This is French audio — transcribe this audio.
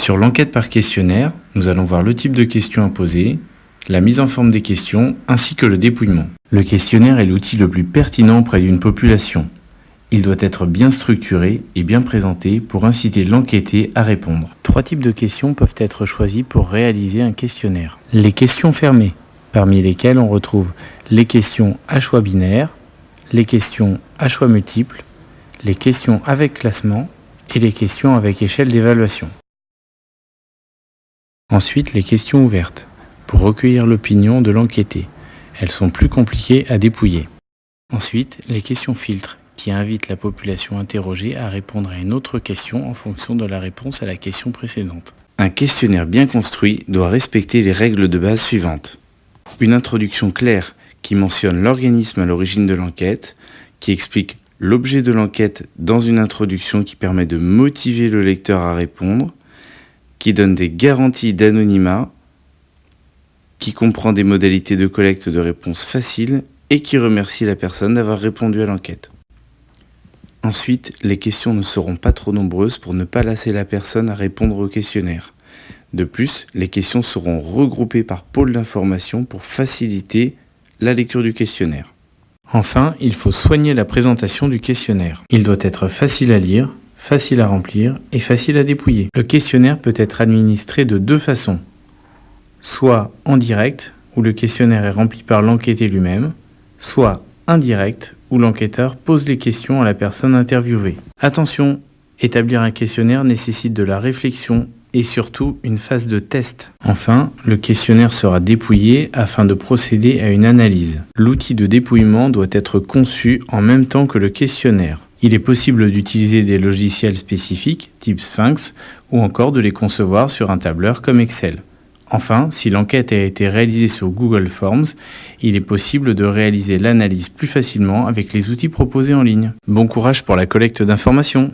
Sur l'enquête par questionnaire, nous allons voir le type de questions à poser, la mise en forme des questions ainsi que le dépouillement. Le questionnaire est l'outil le plus pertinent auprès d'une population. Il doit être bien structuré et bien présenté pour inciter l'enquêté à répondre. 3 types de questions peuvent être choisis pour réaliser un questionnaire. Les questions fermées, parmi lesquelles on retrouve les questions à choix binaire, les questions à choix multiples, les questions avec classement et les questions avec échelle d'évaluation. Ensuite, les questions ouvertes, pour recueillir l'opinion de l'enquêté. Elles sont plus compliquées à dépouiller. Ensuite, les questions filtres, qui invitent la population interrogée à répondre à une autre question en fonction de la réponse à la question précédente. Un questionnaire bien construit doit respecter les règles de base suivantes. Une introduction claire qui mentionne l'organisme à l'origine de l'enquête, qui explique l'objet de l'enquête dans une introduction qui permet de motiver le lecteur à répondre, qui donne des garanties d'anonymat, qui comprend des modalités de collecte de réponses faciles et qui remercie la personne d'avoir répondu à l'enquête. Ensuite, les questions ne seront pas trop nombreuses pour ne pas lasser la personne à répondre au questionnaire. De plus, les questions seront regroupées par pôle d'information pour faciliter la lecture du questionnaire. Enfin, il faut soigner la présentation du questionnaire. Il doit être facile à lire, facile à remplir et facile à dépouiller. Le questionnaire peut être administré de 2 façons. Soit en direct, où le questionnaire est rempli par l'enquêté lui-même, soit indirect, où l'enquêteur pose les questions à la personne interviewée. Attention, établir un questionnaire nécessite de la réflexion et surtout une phase de test. Enfin, le questionnaire sera dépouillé afin de procéder à une analyse. L'outil de dépouillement doit être conçu en même temps que le questionnaire. Il est possible d'utiliser des logiciels spécifiques, type Sphinx, ou encore de les concevoir sur un tableur comme Excel. Enfin, si l'enquête a été réalisée sur Google Forms, il est possible de réaliser l'analyse plus facilement avec les outils proposés en ligne. Bon courage pour la collecte d'informations!